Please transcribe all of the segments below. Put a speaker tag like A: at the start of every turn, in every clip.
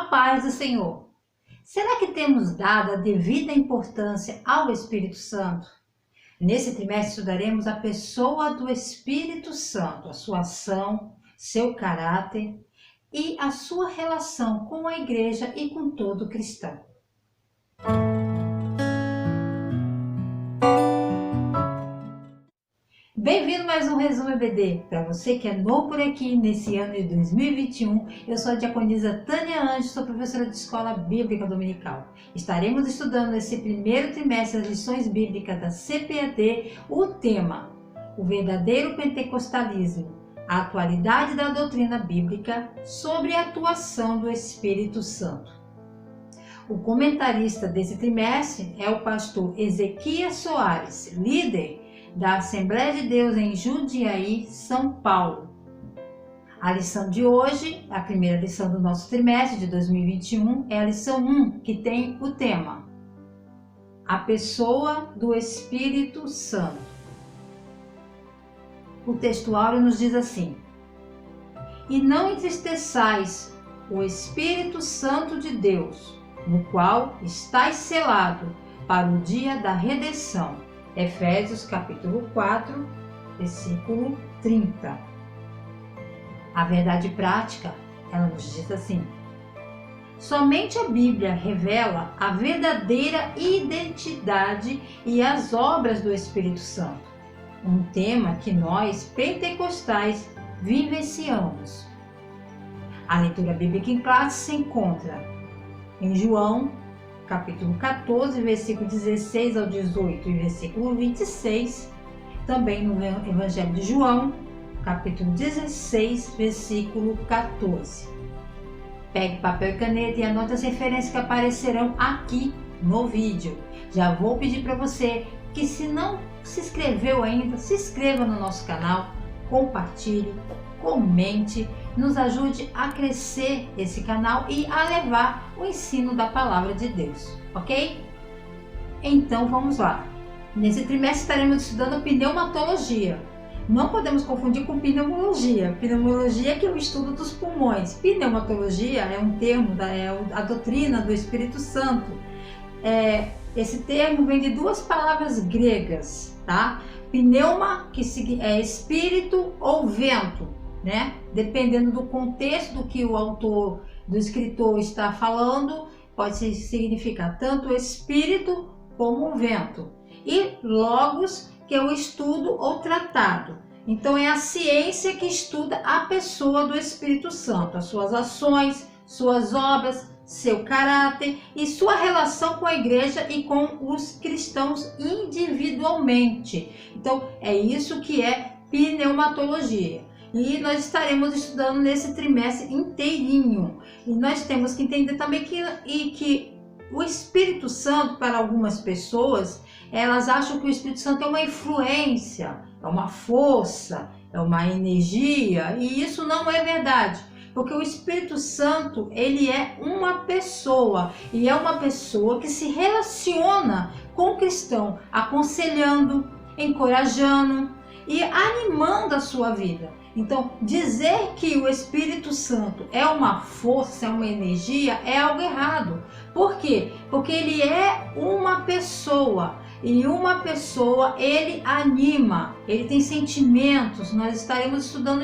A: paz do Senhor. Será que temos dado a devida importância ao Espírito Santo? Nesse trimestre estudaremos a pessoa do Espírito Santo, a sua ação, seu caráter e a sua relação com a igreja e com todo cristão. Bem-vindo a mais um Resumo EBD. Para você que é novo por aqui nesse ano de 2021, eu sou a diaconisa Tânia Anjos, sou professora de Escola Bíblica Dominical. Estaremos estudando nesse primeiro trimestre as lições bíblicas da CPAD, o tema, o verdadeiro pentecostalismo, a atualidade da doutrina bíblica sobre a atuação do Espírito Santo. O comentarista desse trimestre é o pastor Ezequias Soares, líder da Assembleia de Deus em Jundiaí, São Paulo. A lição de hoje, a primeira lição do nosso trimestre de 2021, é a lição 1, que tem o tema A pessoa do Espírito Santo. O texto áureo nos diz assim: E não entristeçais o Espírito Santo de Deus, no qual estáis selado para o dia da redenção. Efésios capítulo 4, versículo 30. A verdade prática, ela nos diz assim: somente a Bíblia revela a verdadeira identidade e as obras do Espírito Santo, um tema que nós, pentecostais, vivenciamos. A leitura bíblica em classe se encontra em João, capítulo 14, versículo 16 ao 18 e versículo 26, também no Evangelho de João, capítulo 16, versículo 14. Pegue papel e caneta e anote as referências que aparecerão aqui no vídeo. Já vou pedir para você que, se não se inscreveu ainda, se inscreva no nosso canal, compartilhe, comente, nos ajude a crescer esse canal e a levar o ensino da palavra de Deus, ok? Então vamos lá. Nesse trimestre estaremos estudando pneumatologia. Não podemos confundir com pneumologia. Pneumologia é que é o estudo dos pulmões. Pneumatologia é um termo, a doutrina do Espírito Santo. Esse termo vem de duas palavras gregas, tá? Pneuma, que é espírito ou vento, né? Dependendo do contexto do que o autor, do escritor está falando, pode significar tanto espírito como vento. E logos, que é o estudo ou tratado. Então é a ciência que estuda a pessoa do Espírito Santo, as suas ações, suas obras, seu caráter e sua relação com a igreja e com os cristãos individualmente. Então é isso que é pneumatologia. E nós estaremos estudando nesse trimestre inteirinho. E nós temos que entender também que o Espírito Santo, para algumas pessoas, elas acham que o Espírito Santo é uma influência, é uma força, é uma energia, e isso não é verdade. Porque o Espírito Santo, ele é uma pessoa, e é uma pessoa que se relaciona com o cristão, aconselhando, encorajando e animando a sua vida. Então, dizer que o Espírito Santo é uma força, é uma energia, é algo errado. Por quê? Porque ele é uma pessoa. E uma pessoa, ele anima, ele tem sentimentos. Nós estaremos estudando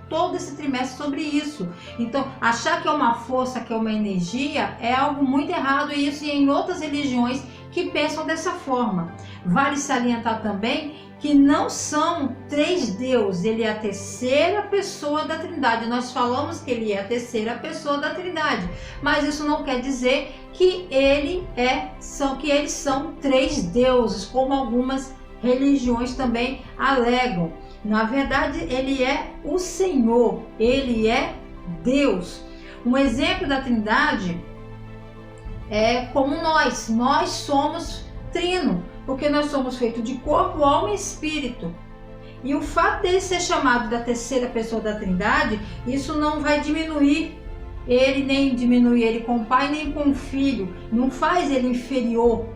A: todo esse trimestre sobre isso. Então, achar que é uma força, que é uma energia, é algo muito errado. E isso em outras religiões que pensam dessa forma. Vale salientar também que não são três deuses, ele é a terceira pessoa da Trindade. Nós falamos que ele é a terceira pessoa da Trindade, mas isso não quer dizer que eles são três deuses, como algumas religiões também alegam. Na verdade, ele é o Senhor, ele é Deus. Um exemplo da Trindade é como nós somos trino, porque nós somos feitos de corpo, alma e espírito. E o fato dele ser chamado da terceira pessoa da Trindade, isso não vai diminuir ele, nem diminuir ele com o Pai, nem com o Filho. Não faz ele inferior.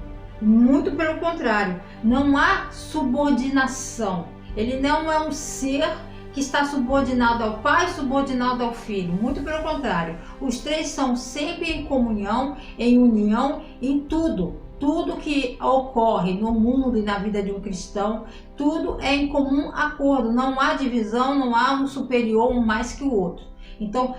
A: Muito pelo contrário. Não há subordinação. Ele não é um ser que está subordinado ao Pai, subordinado ao Filho. Muito pelo contrário. Os três são sempre em comunhão, em união, em tudo. Tudo que ocorre no mundo e na vida de um cristão, tudo é em comum acordo. Não há divisão, não há um superior, um mais que o outro. Então,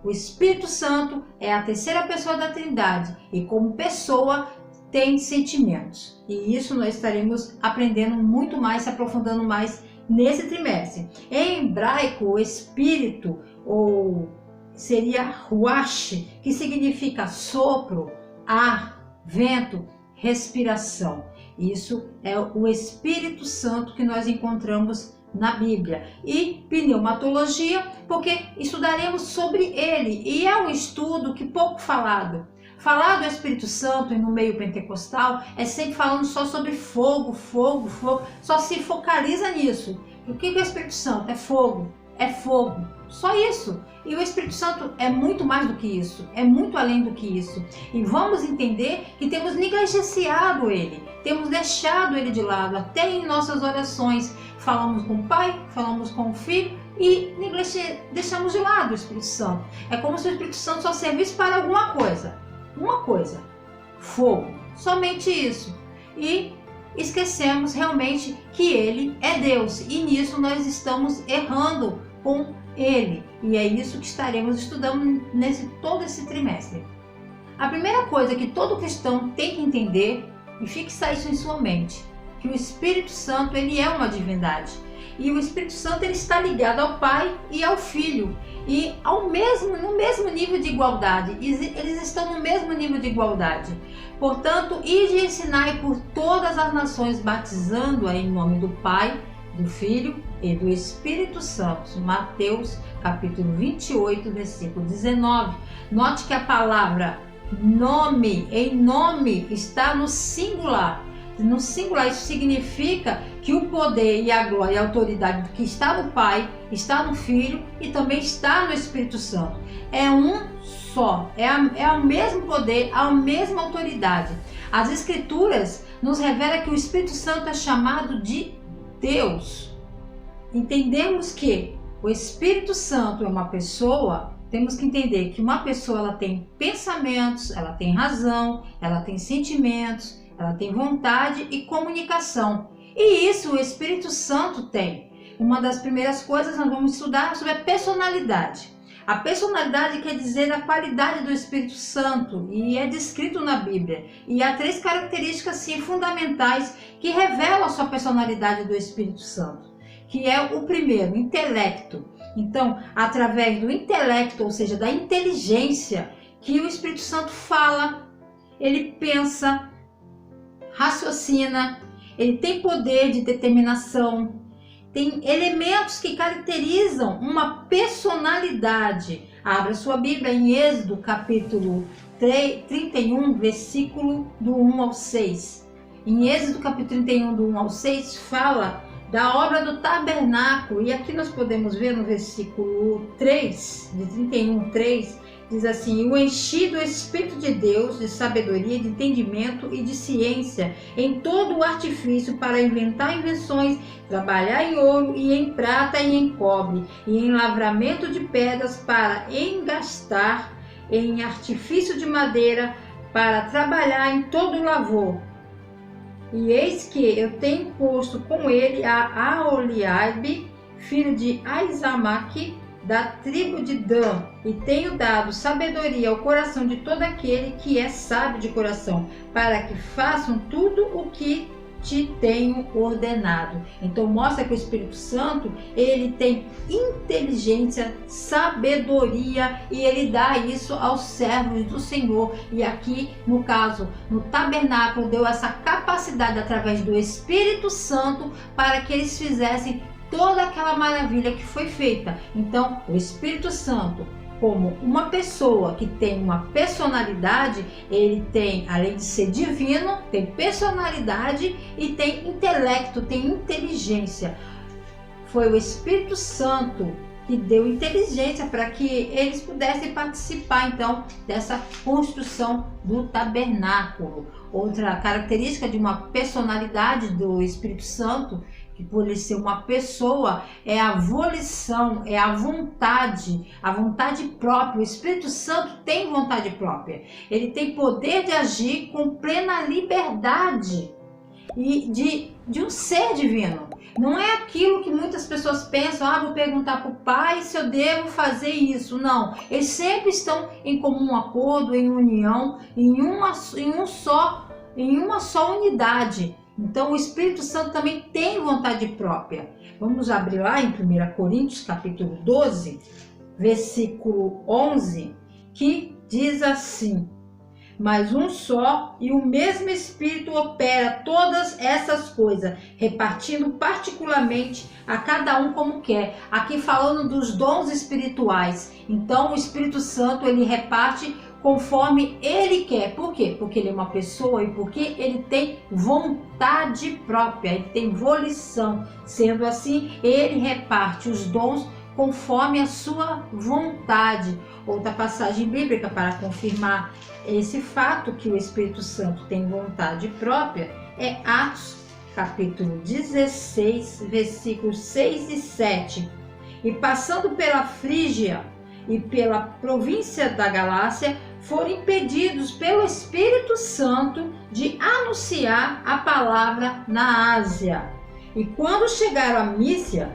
A: o Espírito Santo é a terceira pessoa da Trindade e como pessoa tem sentimentos. E isso nós estaremos aprendendo muito mais, se aprofundando mais nesse trimestre. Em hebraico, o Espírito, ou seria ruach, que significa sopro, ar, vento, respiração. Isso é o Espírito Santo que nós encontramos na Bíblia. E pneumatologia, porque estudaremos sobre ele. E é um estudo que pouco falado. Falar do Espírito Santo e no meio pentecostal é sempre falando só sobre fogo, fogo, fogo. Só se focaliza nisso. O que é o Espírito Santo? É fogo. É fogo. Só isso. E o Espírito Santo é muito mais do que isso. É muito além do que isso. E vamos entender que temos negligenciado ele. Temos deixado ele de lado. Até em nossas orações. Falamos com o Pai, falamos com o Filho e deixamos de lado o Espírito Santo. É como se o Espírito Santo só servisse para alguma coisa. Uma coisa. Fogo. Somente isso. E esquecemos realmente que ele é Deus. E nisso nós estamos errando com ele. E é isso que estaremos estudando todo esse trimestre. A primeira coisa que todo cristão tem que entender, e fixar isso em sua mente, que o Espírito Santo ele é uma divindade. E o Espírito Santo ele está ligado ao Pai e ao Filho. E no mesmo nível de igualdade. Eles estão no mesmo nível de igualdade. Portanto, ide e ensinai por todas as nações, batizando-a em nome do Pai, do Filho e do Espírito Santo. Mateus capítulo 28, versículo 19. Note que a palavra nome, em nome, está no singular. No singular, isso significa que o poder e a glória e a autoridade que está no Pai, está no Filho e também está no Espírito Santo. É um só, é o mesmo poder, a mesma autoridade. As Escrituras nos revelam que o Espírito Santo é chamado de Deus. Entendemos que o Espírito Santo é uma pessoa. Temos que entender que uma pessoa ela tem pensamentos, ela tem razão, ela tem sentimentos, ela tem vontade e comunicação. E isso o Espírito Santo tem. Uma das primeiras coisas nós vamos estudar sobre a personalidade. A personalidade quer dizer a qualidade do Espírito Santo e é descrito na Bíblia. E há três características sim, fundamentais que revelam a sua personalidade do Espírito Santo. Que é o primeiro, intelecto. Então, através do intelecto, ou seja, da inteligência, que o Espírito Santo fala, ele pensa, raciocina, ele tem poder de determinação, tem elementos que caracterizam uma personalidade. Abra sua Bíblia em Êxodo capítulo 31, versículo do 1 ao 6. Em Êxodo capítulo 31, do 1 ao 6, fala da obra do tabernáculo. E aqui nós podemos ver no versículo 3, de 31, 3, diz assim: o enchi do Espírito de Deus, de sabedoria, de entendimento e de ciência, em todo o artifício para inventar invenções, trabalhar em ouro e em prata e em cobre, e em lavramento de pedras para engastar, em artifício de madeira para trabalhar em todo o lavor. E eis que eu tenho posto com ele a Aholiabe, filho de Aizamaque, da tribo de Dan, e tenho dado sabedoria ao coração de todo aquele que é sábio de coração, para que façam tudo o que te tenho ordenado. Então mostra que o Espírito Santo, ele tem inteligência, sabedoria, e ele dá isso aos servos do Senhor. E aqui, no caso, no tabernáculo, deu essa capacidade através do Espírito Santo para que eles fizessem toda aquela maravilha que foi feita. Então, o Espírito Santo, como uma pessoa que tem uma personalidade, ele tem, além de ser divino, tem personalidade e tem intelecto, tem inteligência. Foi o Espírito Santo que deu inteligência para que eles pudessem participar, então, dessa construção do tabernáculo. Outra característica de uma personalidade do Espírito Santo que por ele ser uma pessoa, é a volição, é a vontade própria. O Espírito Santo tem vontade própria. Ele tem poder de agir com plena liberdade e de um ser divino. Não é aquilo que muitas pessoas pensam, vou perguntar para o Pai se eu devo fazer isso. Não, eles sempre estão em comum acordo, em união, em uma só unidade. Então o Espírito Santo também tem vontade própria. Vamos abrir lá em 1 Coríntios capítulo 12, versículo 11, que diz assim: mas um só e o mesmo Espírito opera todas essas coisas, repartindo particularmente a cada um como quer. Aqui falando dos dons espirituais. Então o Espírito Santo ele reparte conforme ele quer. Por quê? Porque ele é uma pessoa e porque ele tem vontade própria, ele tem volição. Sendo assim, ele reparte os dons conforme a sua vontade. Outra passagem bíblica para confirmar esse fato que o Espírito Santo tem vontade própria é Atos capítulo 16, versículos 6 e 7. E passando pela Frígia e pela província da Galácia, foram impedidos pelo Espírito Santo de anunciar a palavra na Ásia. E quando chegaram a Mísia,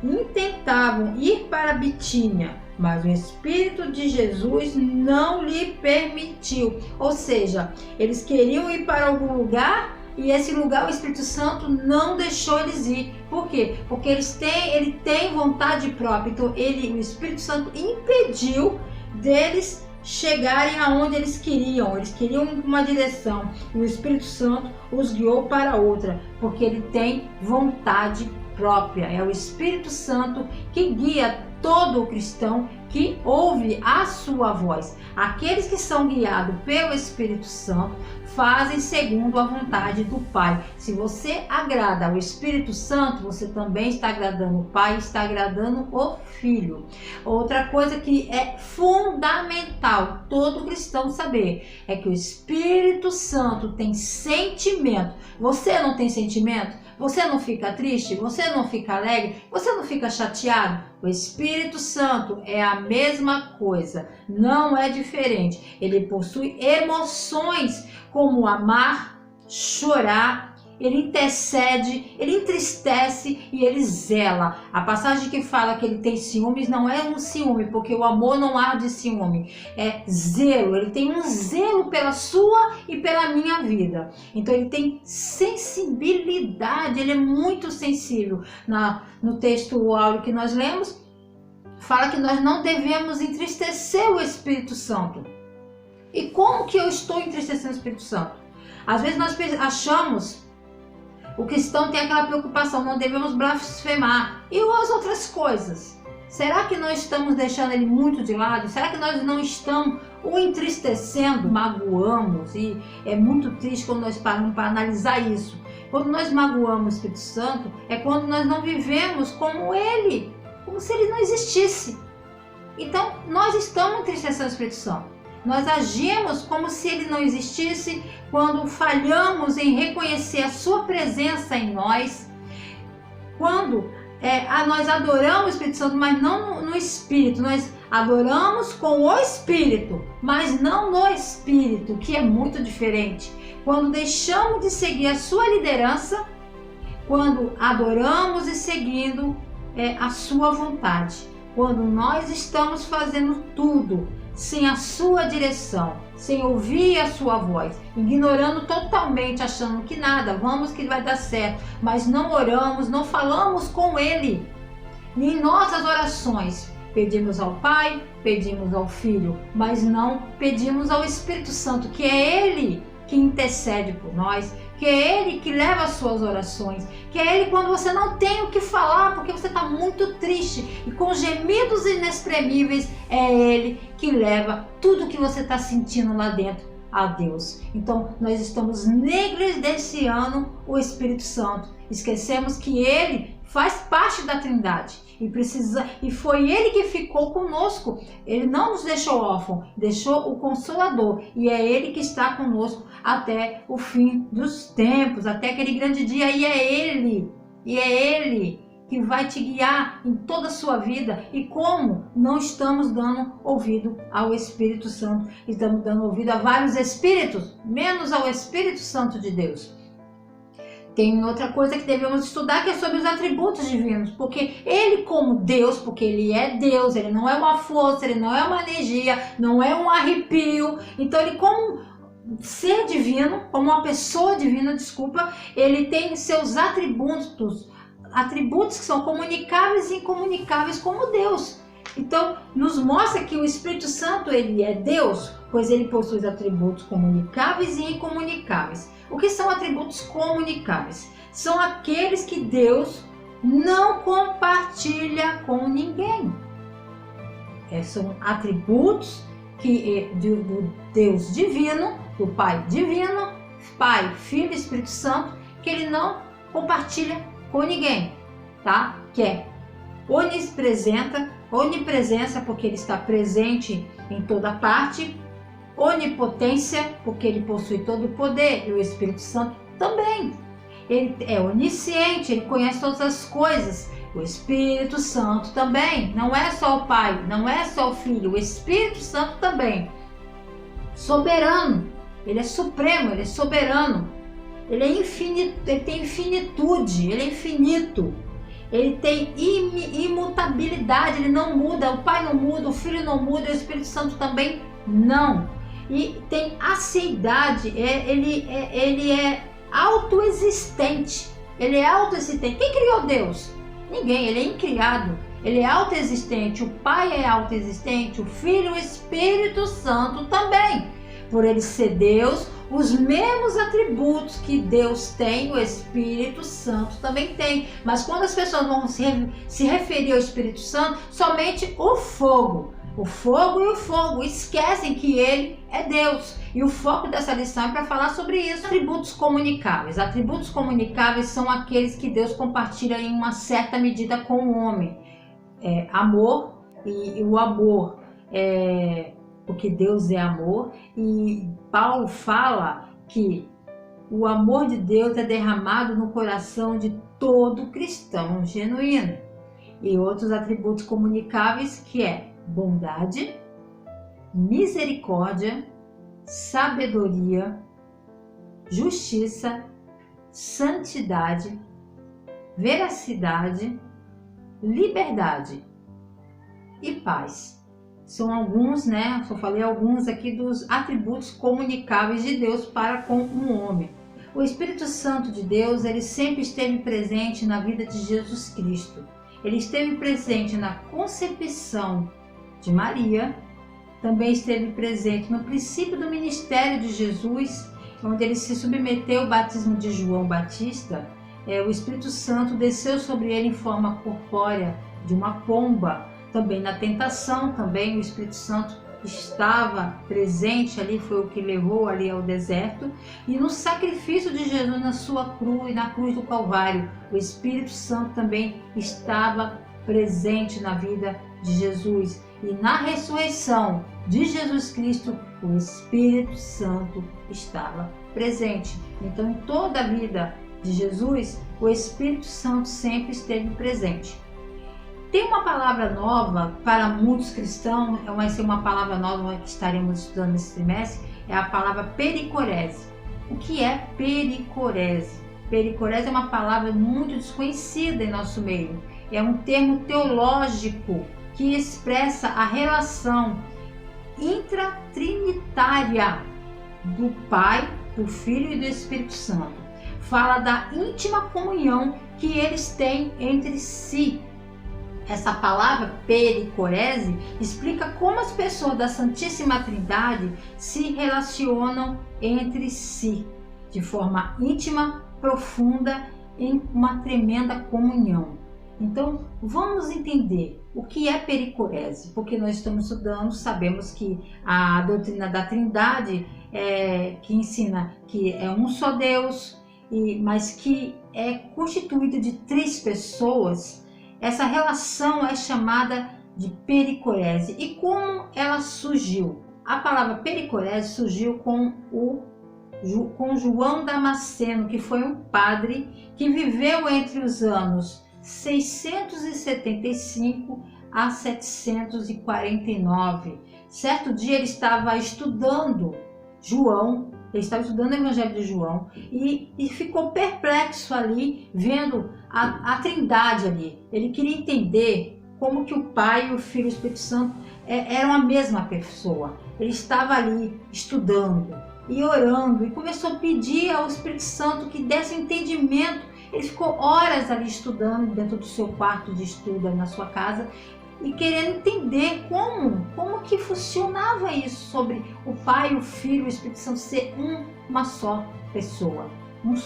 A: intentavam ir para Bitínia, mas o Espírito de Jesus não lhe permitiu. Ou seja, eles queriam ir para algum lugar e esse lugar o Espírito Santo não deixou eles ir. Por quê? Porque ele tem vontade própria. Então o Espírito Santo impediu deles chegarem aonde eles queriam. Eles queriam ir para uma direção e o Espírito Santo os guiou para outra, porque ele tem vontade própria. É o Espírito Santo que guia todo cristão que ouve a sua voz. Aqueles que são guiados pelo Espírito Santo fazem segundo a vontade do Pai. Se você agrada ao Espírito Santo, você também está agradando o Pai, está agradando o Filho. Outra coisa que é fundamental todo cristão saber é que o Espírito Santo tem sentimento. Você não tem sentimento? Você não fica triste? Você não fica alegre? Você não fica chateado? O Espírito Santo é a mesma coisa, não é diferente. Ele possui emoções como amar, chorar, ele intercede, ele entristece e ele zela. A passagem que fala que ele tem ciúmes não é um ciúme, porque o amor não há de ciúme, é zelo. Ele tem um zelo pela sua e pela minha vida. Então ele tem sensibilidade, ele é muito sensível. No texto áureo que nós lemos, fala que nós não devemos entristecer o Espírito Santo. E como que eu estou entristecendo o Espírito Santo? Às vezes nós achamos, o cristão tem aquela preocupação, não devemos blasfemar. E as outras coisas? Será que nós estamos deixando ele muito de lado? Será que nós não estamos o entristecendo? Magoamos, e é muito triste quando nós paramos para analisar isso. Quando nós magoamos o Espírito Santo, é quando nós não vivemos como ele, como se ele não existisse. Então, nós estamos entristecendo o Espírito Santo. Nós agimos como se ele não existisse quando falhamos em reconhecer a sua presença em nós. Quando nós adoramos o Espírito Santo, mas não no Espírito. Nós adoramos com o Espírito, mas não no Espírito, que é muito diferente. Quando deixamos de seguir a sua liderança, quando adoramos e seguindo a sua vontade. Quando nós estamos fazendo tudo sem a sua direção, sem ouvir a sua voz, ignorando totalmente, achando que nada, vamos que vai dar certo, mas não oramos, não falamos com ele. E em nossas orações, pedimos ao Pai, pedimos ao Filho, mas não pedimos ao Espírito Santo, que é ele que intercede por nós, que é ele que leva as suas orações, que é ele quando você não tem o que falar, porque você está muito triste e com gemidos inexprimíveis, é ele que leva tudo que você está sentindo lá dentro a Deus. Então nós estamos negligenciando o Espírito Santo, esquecemos que ele faz parte da Trindade. E foi ele que ficou conosco. Ele não nos deixou órfãos, deixou o Consolador. E é ele que está conosco até o fim dos tempos, até aquele grande dia. E é ele e é Ele que vai te guiar em toda a sua vida. E como não estamos dando ouvido ao Espírito Santo, estamos dando ouvido a vários espíritos, menos ao Espírito Santo de Deus. Tem outra coisa que devemos estudar, que é sobre os atributos divinos, porque Ele como Deus, porque Ele é Deus, Ele não é uma força, Ele não é uma energia, não é um arrepio. Então Ele como ser divino, como uma pessoa divina, desculpa, Ele tem seus atributos que são comunicáveis e incomunicáveis como Deus. Então nos mostra que o Espírito Santo, Ele é Deus, pois Ele possui os atributos comunicáveis e incomunicáveis. O que são atributos comunicáveis? São aqueles que Deus não compartilha com ninguém. São atributos do Deus divino, do Pai divino, Pai, Filho e Espírito Santo, que Ele não compartilha com ninguém, tá? Que é onipresença, porque Ele está presente em toda parte, onipotência, porque Ele possui todo o poder, e o Espírito Santo também. Ele é onisciente, Ele conhece todas as coisas. O Espírito Santo também, não é só o Pai, não é só o Filho, o Espírito Santo também. Soberano, Ele é supremo, Ele é soberano. Ele é infinito, Ele tem infinitude, Ele é infinito. Ele tem imutabilidade, Ele não muda, o Pai não muda, o Filho não muda, o Espírito Santo também não. E tem aseidade, ele é autoexistente. Ele é autoexistente. Quem criou Deus? Ninguém, Ele é incriado. Ele é autoexistente, o Pai é autoexistente, o Filho e o Espírito Santo também. Por Ele ser Deus, os mesmos atributos que Deus tem, o Espírito Santo também tem. Mas quando as pessoas vão se referir ao Espírito Santo, somente o fogo e o fogo, esquecem que Ele é Deus. E o foco dessa lição é para falar sobre isso. Atributos comunicáveis. Atributos comunicáveis são aqueles que Deus compartilha em uma certa medida com o homem. Amor, e o amor porque Deus é amor, e Paulo fala que o amor de Deus é derramado no coração de todo cristão genuíno. E outros atributos comunicáveis que é bondade, misericórdia, sabedoria, justiça, santidade, veracidade, liberdade e paz. São alguns, só falei alguns aqui dos atributos comunicáveis de Deus para com um homem. O Espírito Santo de Deus, ele sempre esteve presente na vida de Jesus Cristo. Ele esteve presente na concepção de Maria, também esteve presente no princípio do ministério de Jesus, onde ele se submeteu ao batismo de João Batista. O Espírito Santo desceu sobre ele em forma corpórea de uma pomba. Também na tentação, também o Espírito Santo estava presente ali, foi o que levou ali ao deserto. E no sacrifício de Jesus na sua cruz, na cruz do Calvário, o Espírito Santo também estava presente na vida de Jesus. E na ressurreição de Jesus Cristo, o Espírito Santo estava presente. Então, em toda a vida de Jesus, o Espírito Santo sempre esteve presente. Tem uma palavra nova para muitos cristãos, vai ser uma palavra nova que estaremos estudando nesse trimestre, é a palavra pericorese. O que é pericorese? Pericorese é uma palavra muito desconhecida em nosso meio. É um termo teológico que expressa a relação intratrinitária do Pai, do Filho e do Espírito Santo. Fala da íntima comunhão que eles têm entre si. Essa palavra pericorese explica como as pessoas da Santíssima Trindade se relacionam entre si de forma íntima, profunda, em uma tremenda comunhão. Então, vamos entender o que é pericorese, porque nós estamos estudando, sabemos que a doutrina da Trindade que ensina que é um só Deus, mas que é constituído de 3 pessoas. Essa relação é chamada de pericorese. E como ela surgiu? A palavra pericorese surgiu com o com João Damasceno, que foi um padre que viveu entre os anos 675 a 749. Certo dia ele estava estudando ele estava estudando o Evangelho de João e ficou perplexo ali, vendo a Trindade ali. Ele queria entender como que o Pai, o Filho e o Espírito Santo eram a mesma pessoa. Ele estava ali estudando e orando e começou a pedir ao Espírito Santo que desse entendimento. Ele ficou horas ali estudando dentro do seu quarto de estudo na sua casa e querendo entender como que funcionava isso sobre o Pai, o Filho e o Espírito Santo ser uma só pessoa, um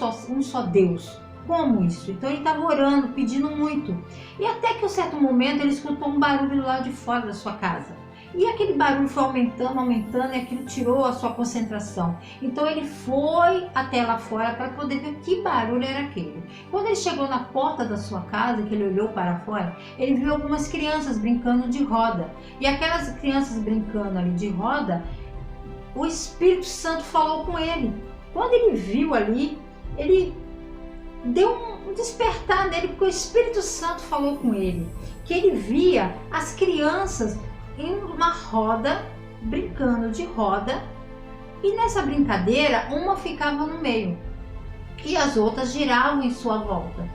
A: só Deus. Como isso? Então ele estava orando, pedindo muito. E até que em um certo momento ele escutou um barulho do lado de fora da sua casa. E aquele barulho foi aumentando, e aquilo tirou a sua concentração. Então ele foi até lá fora para poder ver que barulho era aquele. Quando ele chegou na porta da sua casa, que ele olhou para fora, ele viu algumas crianças brincando de roda. E aquelas crianças brincando ali de roda, o Espírito Santo falou com ele. Quando ele viu ali, ele deu um despertar nele, porque o Espírito Santo falou com ele, que ele via as crianças em uma roda, brincando de roda, e nessa brincadeira uma ficava no meio e as outras giravam em sua volta.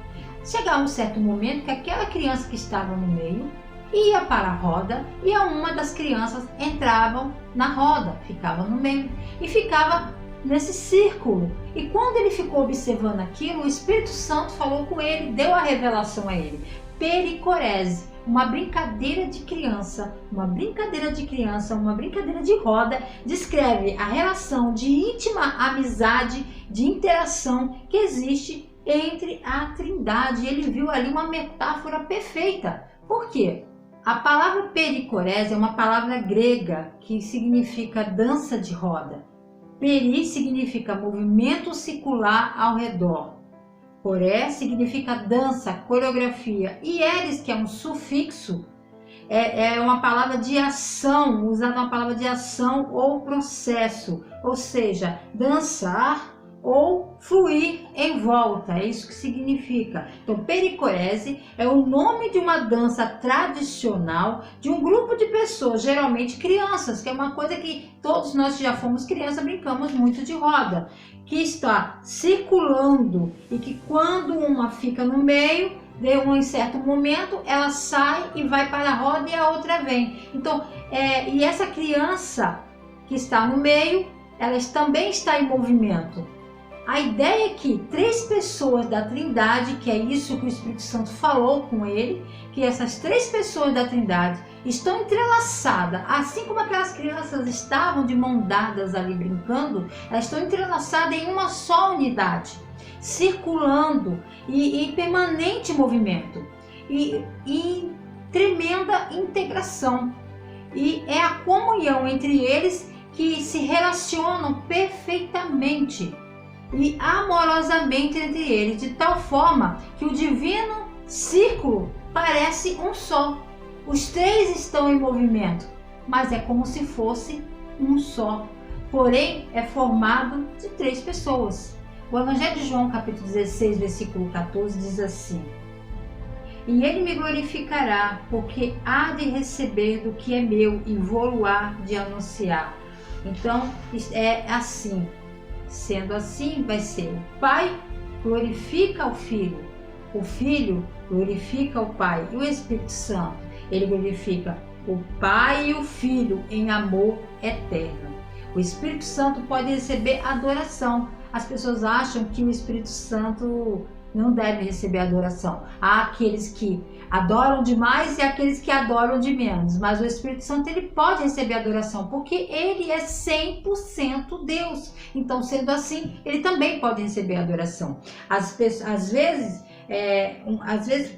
A: Chegava um certo momento que aquela criança que estava no meio ia para a roda e uma das crianças entrava na roda, ficava no meio e ficava nesse círculo. E quando ele ficou observando aquilo, o Espírito Santo falou com ele, deu a revelação a ele. Pericorese, uma brincadeira de criança, uma brincadeira de roda, descreve a relação de íntima amizade, de interação que existe entre a Trindade. Ele viu ali uma metáfora perfeita. Por quê? A palavra pericorese é uma palavra grega que significa dança de roda. Peri significa movimento circular ao redor. Coré significa dança, coreografia. E eres, que é um sufixo, é uma palavra de ação, usada uma palavra de ação ou processo. Ou seja, dançar ou fluir em volta, é isso que significa. Então, pericorese é o nome de uma dança tradicional de um grupo de pessoas, geralmente crianças, que é uma coisa que todos nós que já fomos crianças brincamos muito de roda, que está circulando e que quando uma fica no meio, de um certo momento, ela sai e vai para a roda e a outra vem. Então, e essa criança que está no meio, ela também está em movimento. A ideia é que 3 pessoas da Trindade, que é isso que o Espírito Santo falou com ele, que essas 3 pessoas da Trindade estão entrelaçadas, assim como aquelas crianças estavam de mão dadas ali brincando, elas estão entrelaçadas em uma só unidade, circulando e em permanente movimento e tremenda integração. E é a comunhão entre eles que se relacionam perfeitamente e amorosamente entre eles, de tal forma que o divino círculo parece um só. Os 3 estão em movimento, mas é como se fosse um só. Porém, é formado de 3 pessoas. O Evangelho de João, capítulo 16, versículo 14, diz assim: E ele me glorificará, porque há de receber do que é meu e vou-lo-á de anunciar. Então, é assim. Sendo assim, vai ser: o Pai glorifica o Filho glorifica o Pai, e o Espírito Santo, ele glorifica o Pai e o Filho em amor eterno. O Espírito Santo pode receber adoração. As pessoas acham que o Espírito Santo não deve receber adoração. Há aqueles que adoram demais e aqueles que adoram de menos. Mas o Espírito Santo, ele pode receber adoração, porque ele é 100% Deus. Então, sendo assim, ele também pode receber adoração. Às vezes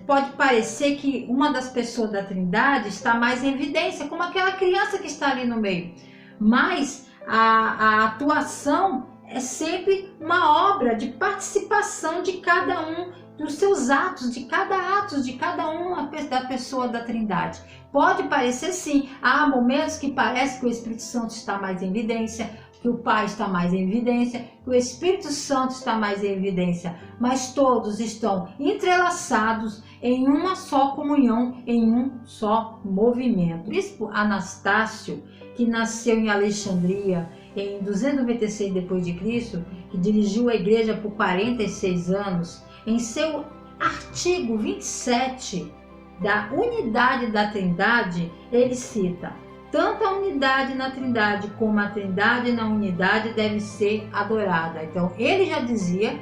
A: pode parecer que uma das pessoas da Trindade está mais em evidência, como aquela criança que está ali no meio. Mas a atuação é sempre uma obra de participação de cada um dos seus atos, de cada uma da pessoa da Trindade. Pode parecer sim, há momentos que parece que o Espírito Santo está mais em evidência, que o Pai está mais em evidência, que o Espírito Santo está mais em evidência, mas todos estão entrelaçados em uma só comunhão, em um só movimento. O bispo Anastácio, que nasceu em Alexandria em 296 d.C., que dirigiu a igreja por 46 anos, em seu artigo 27 da unidade da Trindade, ele cita: tanto a unidade na Trindade como a Trindade na unidade deve ser adorada. Então, ele já dizia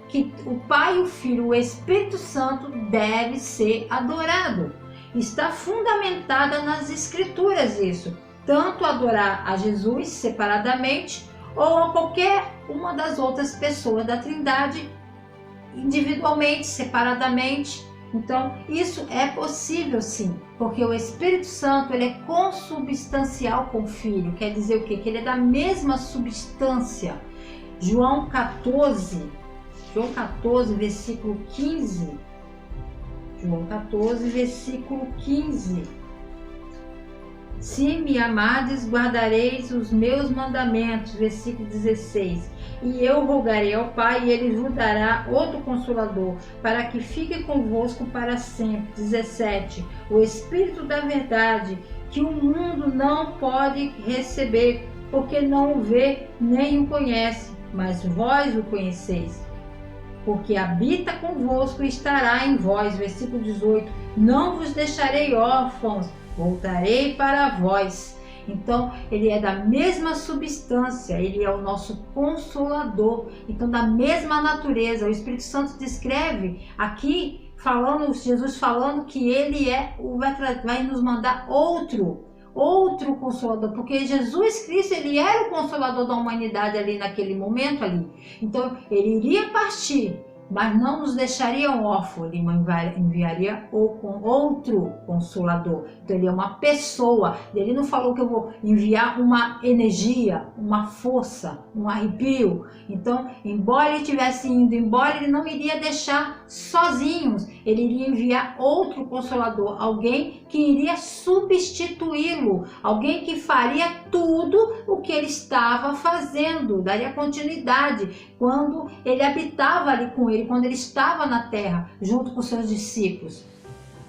A: que o Pai, o Filho e o Espírito Santo deve ser adorado. Está fundamentada nas Escrituras isso. Tanto adorar a Jesus separadamente ou a qualquer uma das outras pessoas da Trindade, individualmente, separadamente. Então, isso é possível sim, porque o Espírito Santo ele é consubstancial com o Filho. Quer dizer o quê? Que ele é da mesma substância. João 14, versículo 15. João 14, versículo 15. Se me amardes, guardareis os meus mandamentos. Versículo 16. E eu rogarei ao Pai, e ele vos dará outro Consolador, para que fique convosco para sempre. 17. O Espírito da verdade, que o mundo não pode receber, porque não o vê nem o conhece, mas vós o conheceis, porque habita convosco e estará em vós. Versículo 18. Não vos deixarei órfãos, voltarei para vós. Então, ele é da mesma substância, ele é o nosso Consolador, então da mesma natureza. O Espírito Santo descreve aqui, Jesus falando que ele vai nos mandar outro Consolador, porque Jesus Cristo, ele era o Consolador da humanidade ali naquele momento ali. Então, ele iria partir, mas não nos deixaria órfãos, ele enviaria outro Consolador. Então ele é uma pessoa, ele não falou que eu vou enviar uma energia, uma força, um arrepio. Então, embora ele estivesse indo embora, ele não iria deixar sozinhos, ele iria enviar outro Consolador, alguém que iria substituí-lo, alguém que faria tudo o que ele estava fazendo, daria continuidade quando ele habitava ali com ele, quando ele estava na terra, junto com seus discípulos.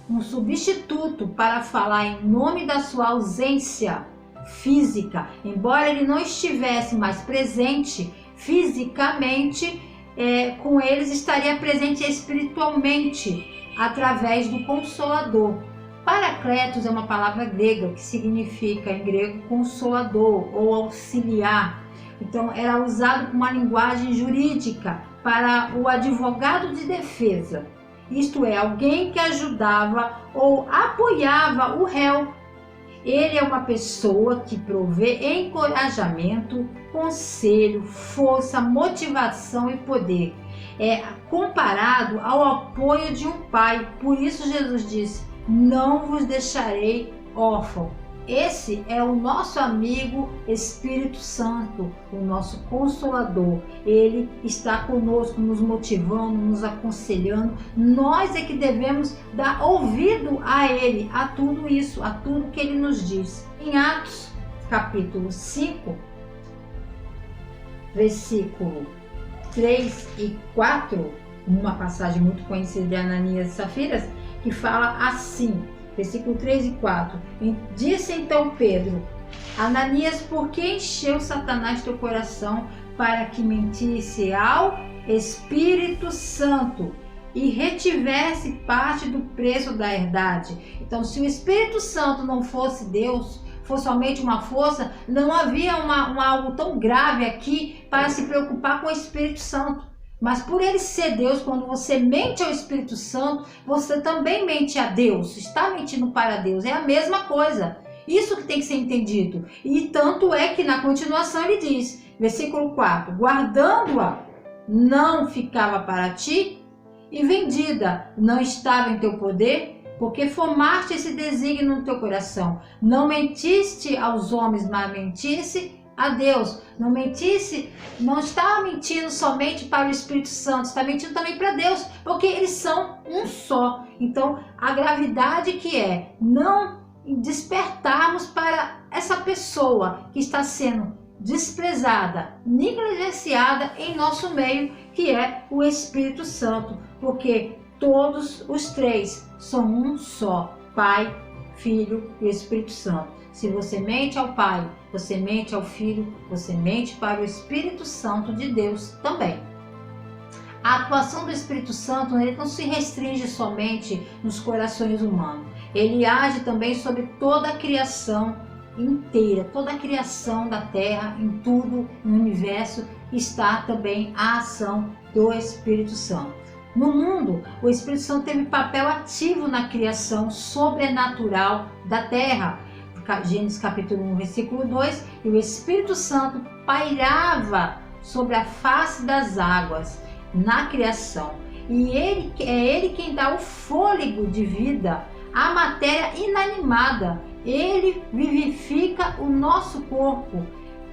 A: Um substituto para falar em nome da sua ausência física. Embora ele não estivesse mais presente fisicamente, com eles estaria presente espiritualmente, através do Consolador. Paracletos é uma palavra grega que significa, em grego, consolador ou auxiliar. Então, era usado com uma linguagem jurídica para o advogado de defesa. Isto é, alguém que ajudava ou apoiava o réu. Ele é uma pessoa que provê encorajamento, conselho, força, motivação e poder. É comparado ao apoio de um pai. Por isso Jesus disse: não vos deixarei órfão. Esse é o nosso amigo Espírito Santo, o nosso Consolador. Ele está conosco, nos motivando, nos aconselhando. Nós é que devemos dar ouvido a Ele, a tudo isso, a tudo que Ele nos diz. Em Atos, capítulo 5, versículo 3 e 4, uma passagem muito conhecida de Ananias e Safiras, que fala assim, versículo 3 e 4. Disse então Pedro: Ananias, por que encheu Satanás teu coração para que mentisse ao Espírito Santo e retivesse parte do preço da herdade? Então, se o Espírito Santo não fosse Deus, fosse somente uma força, não havia algo tão grave aqui para se preocupar com o Espírito Santo. Mas por ele ser Deus, quando você mente ao Espírito Santo, você também mente a Deus, está mentindo para Deus, é a mesma coisa. Isso que tem que ser entendido. E tanto é que na continuação ele diz, versículo 4, guardando-a não ficava para ti, e vendida não estava em teu poder, porque formaste esse desígnio no teu coração. Não mentiste aos homens, mas mentiste a Deus. Não mentisse, não está mentindo somente para o Espírito Santo, está mentindo também para Deus, porque eles são um só. Então, a gravidade que é não despertarmos para essa pessoa que está sendo desprezada, negligenciada em nosso meio, que é o Espírito Santo, porque todos os três são um só, Pai, Filho e Espírito Santo. Se você mente ao Pai, você mente ao Filho, você mente para o Espírito Santo de Deus também. A atuação do Espírito Santo, ele não se restringe somente nos corações humanos. Ele age também sobre toda a criação inteira, toda a criação da terra, em tudo, no universo, está também a ação do Espírito Santo. No mundo, o Espírito Santo teve papel ativo na criação sobrenatural da terra. Gênesis capítulo 1, versículo 2, e o Espírito Santo pairava sobre a face das águas na criação. E ele quem dá o fôlego de vida à matéria inanimada. Ele vivifica o nosso corpo.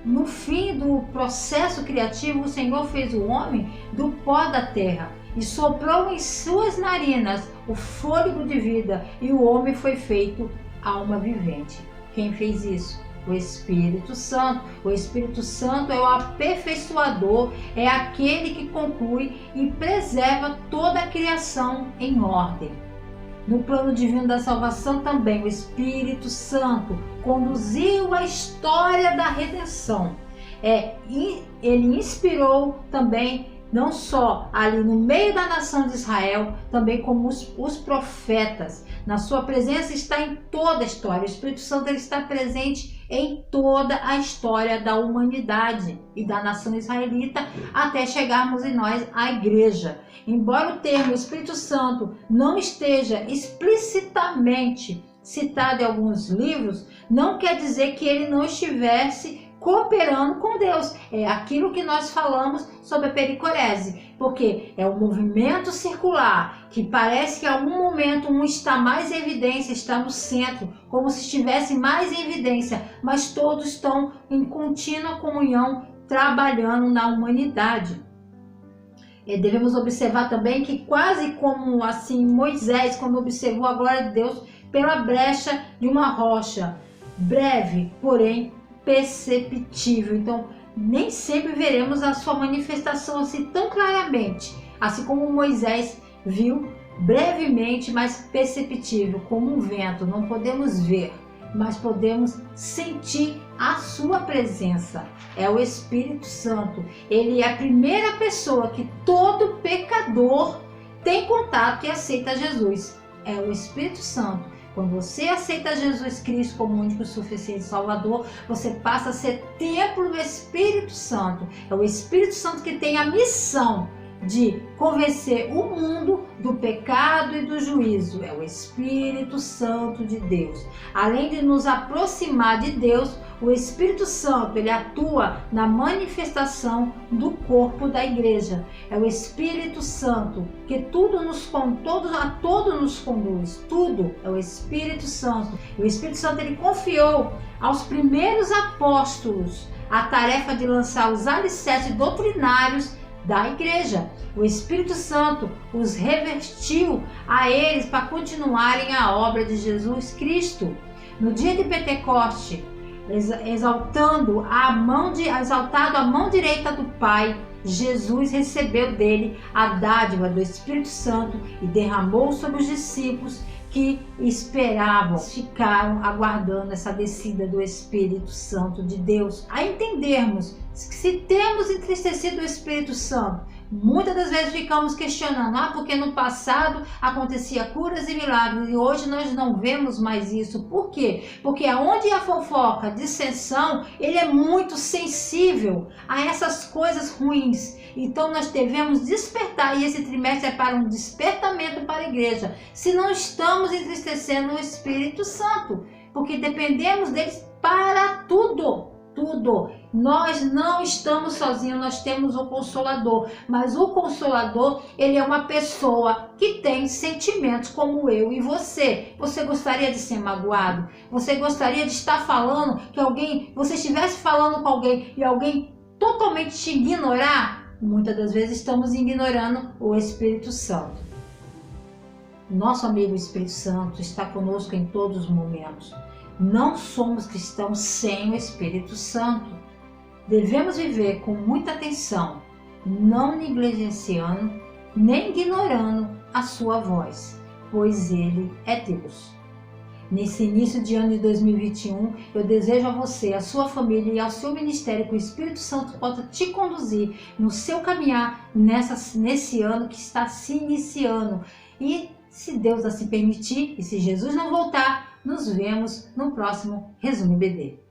A: No fim do processo criativo, o Senhor fez o homem do pó da terra e soprou em suas narinas o fôlego de vida, e o homem foi feito alma vivente. Quem fez isso? O Espírito Santo. O Espírito Santo é o aperfeiçoador, é aquele que conclui e preserva toda a criação em ordem. No plano divino da salvação também, o Espírito Santo conduziu a história da redenção. Ele inspirou também, não só ali no meio da nação de Israel, também como os profetas. Na sua presença está em toda a história. O Espírito Santo ele está presente em toda a história da humanidade e da nação israelita, até chegarmos em nós, a igreja. Embora o termo Espírito Santo não esteja explicitamente citado em alguns livros, não quer dizer que ele não estivesse cooperando com Deus. É aquilo que nós falamos sobre a pericorese, porque é um movimento circular que parece que em algum momento um está mais em evidência, está no centro, como se estivesse mais em evidência, mas todos estão em contínua comunhão trabalhando na humanidade. Devemos observar também que, quase como assim Moisés, quando observou a glória de Deus pela brecha de uma rocha, breve, porém perceptível. Então, nem sempre veremos a sua manifestação assim tão claramente, assim como Moisés viu brevemente, mas perceptível, como um vento. Não podemos ver, mas podemos sentir a sua presença. É o Espírito Santo. Ele é a primeira pessoa que todo pecador tem contato e aceita Jesus. É o Espírito Santo. Quando você aceita Jesus Cristo como único e suficiente Salvador, você passa a ser templo do Espírito Santo. É o Espírito Santo que tem a missão de convencer o mundo do pecado e do juízo. É o Espírito Santo de Deus. Além de nos aproximar de Deus, o Espírito Santo ele atua na manifestação do corpo da igreja. É o Espírito Santo que todo nos conduz. Tudo é o Espírito Santo. O Espírito Santo ele confiou aos primeiros apóstolos a tarefa de lançar os alicerces doutrinários da igreja. O Espírito Santo os revestiu a eles para continuarem a obra de Jesus Cristo. No dia de Pentecoste, exaltado a mão direita do Pai, Jesus recebeu dele a dádiva do Espírito Santo e derramou sobre os discípulos que esperavam, ficaram aguardando essa descida do Espírito Santo de Deus. A entendermos que se temos entristecido o Espírito Santo, muitas das vezes ficamos questionando, porque no passado acontecia curas e milagres e hoje nós não vemos mais isso. Por quê? Porque aonde a fofoca, a dissensão, ele é muito sensível a essas coisas ruins. Então nós devemos despertar, e esse trimestre é para um despertamento para a igreja, se não estamos entristecendo o Espírito Santo, porque dependemos deles para tudo. Nós não estamos sozinhos, nós temos o Consolador, mas o Consolador, ele é uma pessoa que tem sentimentos como eu e você. Você gostaria de ser magoado? Você gostaria de estar falando você estivesse falando com alguém e alguém totalmente te ignorar? Muitas das vezes estamos ignorando o Espírito Santo. Nosso amigo Espírito Santo está conosco em todos os momentos. Não somos cristãos sem o Espírito Santo. Devemos viver com muita atenção, não negligenciando nem ignorando a sua voz, pois Ele é Deus. Nesse início de ano de 2021, eu desejo a você, a sua família e ao seu ministério que o Espírito Santo possa te conduzir no seu caminhar nesse ano que está se iniciando. E se Deus assim permitir, e se Jesus não voltar, nos vemos no próximo Resumo BD.